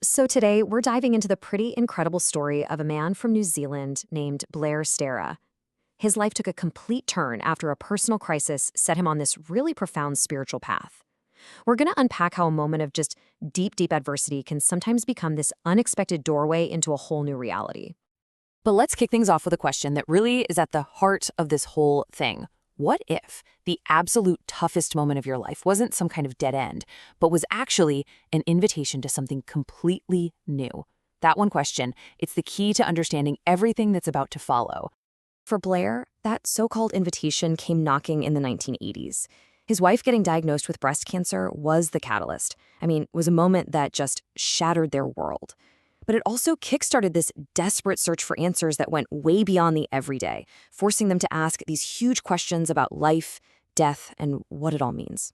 So today, we're diving into the pretty incredible story of a man from New Zealand named Blair Styra. His life took a complete turn after a personal crisis set him on this really profound spiritual path. We're going to unpack how a moment of just deep adversity can sometimes become this unexpected doorway into a whole new reality. But let's kick things off with a question that really is at the heart of this whole thing. What if the absolute toughest moment of your life wasn't some kind of dead end, but was actually an invitation to something completely new? That one question, it's the key to understanding everything that's about to follow. For Blair, that so-called invitation came knocking in the 1980s. His wife getting diagnosed with breast cancer was the catalyst. It was a moment that just shattered their world. But it also kickstarted this desperate search for answers that went way beyond the everyday, forcing them to ask these huge questions about life, death, and what it all means.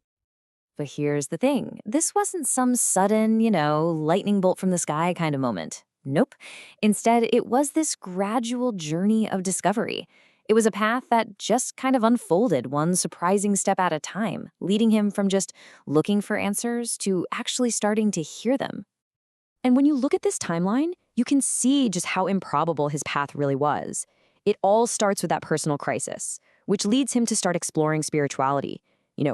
But here's the thing. This wasn't some sudden, lightning bolt from the sky kind of moment. Nope. Instead, it was this gradual journey of discovery. It was a path that just kind of unfolded one surprising step at a time, leading him from just looking for answers to actually starting to hear them. And when you look at this timeline, you can see just how improbable his path really was. It all starts with that personal crisis, which leads him to start exploring spirituality,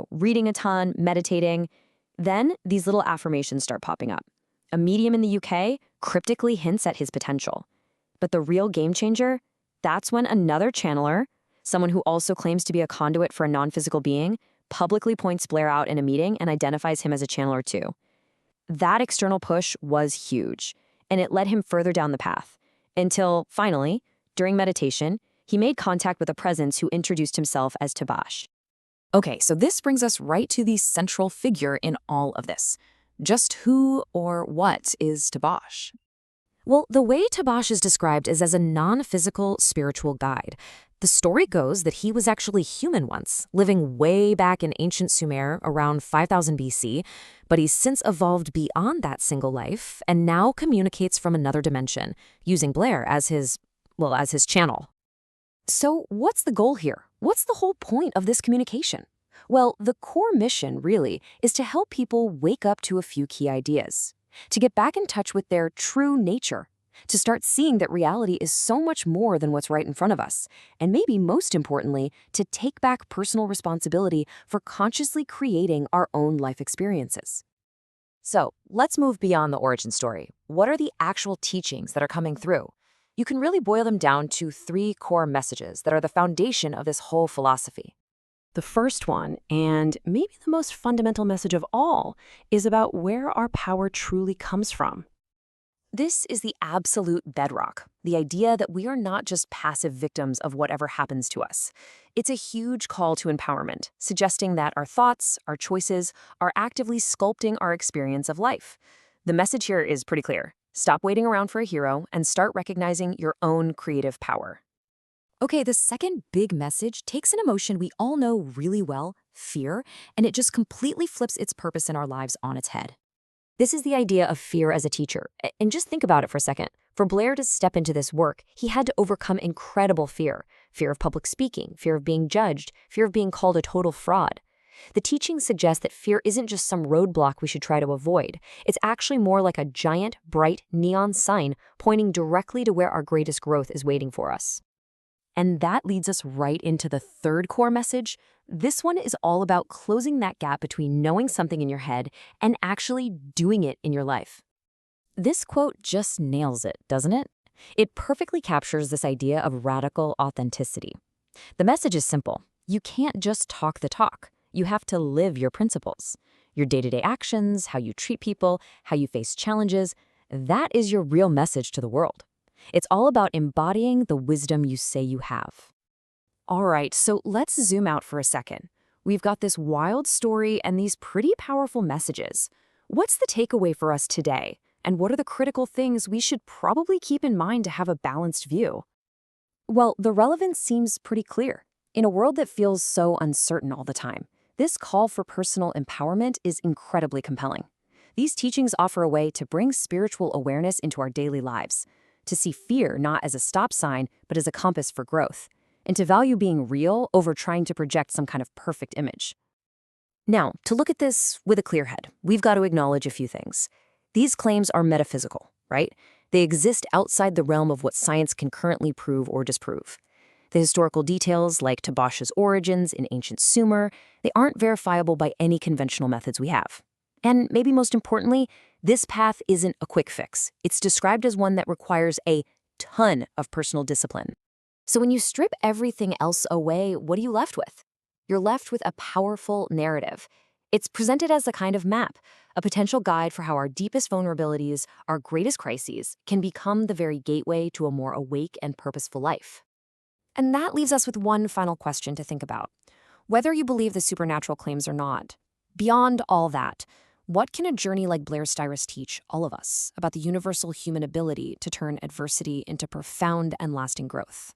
reading a ton, meditating. Then these little affirmations start popping up. A medium in the UK cryptically hints at his potential. But the real game changer, that's when another channeler, someone who also claims to be a conduit for a non-physical being, publicly points Blair out in a meeting and identifies him as a channeler too. That external push was huge, and it led him further down the path, until, finally, during meditation, he made contact with a presence who introduced himself as Tabaash. Okay, so this brings us right to the central figure in all of this. Just who or what is Tabaash? Well, the way Tabaash is described is as a non-physical spiritual guide. The story goes that he was actually human once, living way back in ancient Sumer around 5000 BC, but he's since evolved beyond that single life and now communicates from another dimension, using Blair as his channel. So what's the goal here? What's the whole point of this communication? Well, the core mission, really, is to help people wake up to a few key ideas, to get back in touch with their true nature, to start seeing that reality is so much more than what's right in front of us, and maybe most importantly, to take back personal responsibility for consciously creating our own life experiences. So, let's move beyond the origin story. What are the actual teachings that are coming through? You can really boil them down to 3 core messages that are the foundation of this whole philosophy. The first one, and maybe the most fundamental message of all, is about where our power truly comes from. This is the absolute bedrock, the idea that we are not just passive victims of whatever happens to us. It's a huge call to empowerment, suggesting that our thoughts, our choices, are actively sculpting our experience of life. The message here is pretty clear. Stop waiting around for a hero and start recognizing your own creative power. Okay, the second big message takes an emotion we all know really well, fear, and it just completely flips its purpose in our lives on its head. This is the idea of fear as a teacher. And just think about it for a second. For Blair to step into this work, he had to overcome incredible fear. Fear of public speaking, fear of being judged, fear of being called a total fraud. The teachings suggest that fear isn't just some roadblock we should try to avoid. It's actually more like a giant, bright, neon sign pointing directly to where our greatest growth is waiting for us. And that leads us right into the third core message. This one is all about closing that gap between knowing something in your head and actually doing it in your life. This quote just nails it, doesn't it? It perfectly captures this idea of radical authenticity. The message is simple. You can't just talk the talk. You have to live your principles. Your day-to-day actions, how you treat people, how you face challenges, that is your real message to the world. It's all about embodying the wisdom you say you have. All right, so let's zoom out for a second. We've got this wild story and these pretty powerful messages. What's the takeaway for us today? And what are the critical things we should probably keep in mind to have a balanced view? Well, the relevance seems pretty clear. In a world that feels so uncertain all the time, this call for personal empowerment is incredibly compelling. These teachings offer a way to bring spiritual awareness into our daily lives, to see fear not as a stop sign, but as a compass for growth, and to value being real over trying to project some kind of perfect image. Now, to look at this with a clear head, we've got to acknowledge a few things. These claims are metaphysical, right? They exist outside the realm of what science can currently prove or disprove. The historical details, like Tabaash's origins in ancient Sumer, they aren't verifiable by any conventional methods we have. And maybe most importantly, this path isn't a quick fix. It's described as one that requires a ton of personal discipline. So when you strip everything else away, what are you left with? You're left with a powerful narrative. It's presented as a kind of map, a potential guide for how our deepest vulnerabilities, our greatest crises, can become the very gateway to a more awake and purposeful life. And that leaves us with one final question to think about. Whether you believe the supernatural claims or not, beyond all that, what can a journey like Blair Styra's teach all of us about the universal human ability to turn adversity into profound and lasting growth?